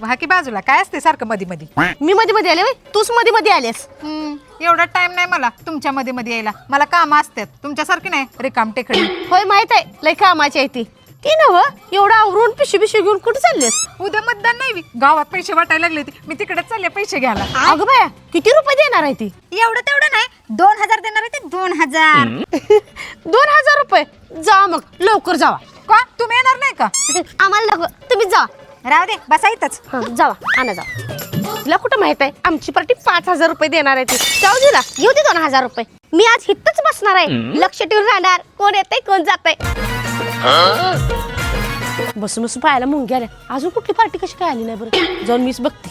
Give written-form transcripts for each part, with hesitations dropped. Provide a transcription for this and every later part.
हा की बाजूला काय असते सारखं मध्ये मध्ये. मी मध्ये मध्ये आले तूच मध्ये मध्ये आलेस. एवढा टाइम नाही मला तुमच्या मध्ये मध्ये यायला. मला काम असतात तुमच्यासारखी नाही रिकाम टेकडी. होय माहित आहे लय कामाची आहे ती नव एवढं आवरून पिशवी घेऊन कुठे चाललेस. उद्या मतदान नाही बी. गावात पैसे वाटायला लागले ते मी तिकडे चालले पैसे घ्यायला. अगं बाया किती रुपये देणार आहे ती. एवढं तेवढं नाही 2000 देणार आहे ते 2000. 2000 रुपये जा मग लवकर जावा. का तुम्ही येणार नाही का? आम्हाला नको तुम्ही जा. राहू दे बसा इथंच. जावा आणा जावा. तुला कुठं माहित आहे आमची पार्टी 5000 रुपये देणार आहे ती. जाऊ दे ना येऊ दे 2000 रुपये. मी आज हितच बसणार आहे लक्ष ठेवून राहणार कोण येतंय कोण जातंय. बसून बसून पाहायला मुंग्या आल्या. अजून कुठली पार्टी कशी काय आली नाही बरं जाऊन मीच बघते.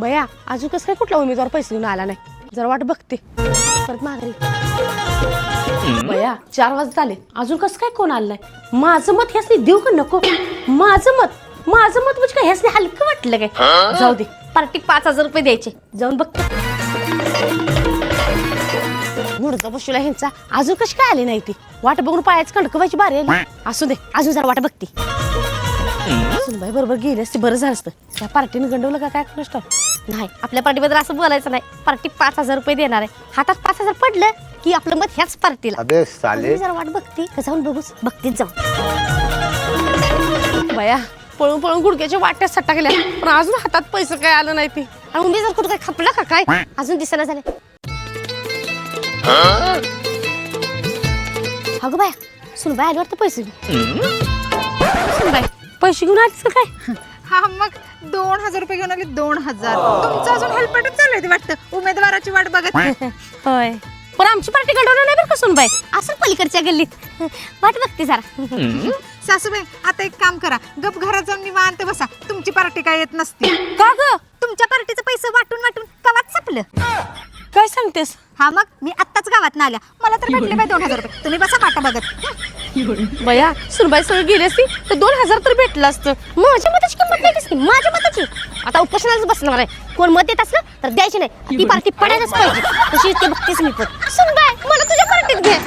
बया अजून कसं काय कुठला उमेदवार पैसे घेऊन आला नाही. जरा वाट बघते परत माघारी. बया 4 वाजत आले अजून कसं काय कोण आलं नाही. माझं मत ह्यासनी देऊ का नको. माझं मत म्हणजे काय ह्यासनी हलकं वाटलं काय. जाऊ दे पार्टी 5000 रुपये द्यायचे जाऊन बघते. मुडदा बसला ह्यांचा अजून कशी काय आली नाही ती. वाट बघून पायाच कणकवायची बारी आली. असू दे अजून जरा वाट बघते. सुनबाई बरोबर गेली असती बरं झालं असतं. त्या पार्टीने गंडवलं का काय नसतं. नाही आपल्या पार्टीबद्दल असं बोलायचं नाही. पार्टी 5000 रुपये देणार आहे. हातात 5000 पडलं की आपलं मत ह्याच पार्टीला. जरा वाट बघते का जाऊन बघूच बघतेच जाऊन. बया पळून पळून गुडघ्याच्या वाट्यात सट्टा गेल्या पण अजून हातात पैसे काय आलं नाही ती. आणि उमेदवार कुठं काय खपला का काय अजून दिसायला झाले. अगं बाया सुनबाई आल्यावर तर पैसे सुनबाई पैसे घेऊन आलीस का काय. हा मग 2000 रुपये घेऊन आले. 2000 तुमचं अजून हलपटच चालू आहे वाटतं उमेदवाराची वाट बघत. होय पण आमची पार्टी गडवणार नाही बरं का सुनबाई. असं पलीकडच्या गल्लीत वाट बघते जरा. सासूबाई आता एक काम करा गप घरात जाऊन निवांत बसा. तुमची पार्टी काय येत नसती. का ग तुमच्या पार्टीचे पैसे वाटून वाटून गावात संपलं. काय सांगतेस. हा मग मी आत्ताच गावात आल्या मला तर भेटले बाय 2000 रुपये. तुम्ही बसा वाटा बघत. बया सुनबाई सगळं गेली असती तर 2000 तर भेटलं असतं. माझ्या मताची किंमत नाही की माझ्या मताची. आता उपोषणालाच बसणार आहे. कोण मत देत असलं तर द्यायची नाही. ती पार्टी पडायलाच पाहिजे. तशी ते बघतेस मी पण. सुनबाई मला तुझ्या पार्टीत घे.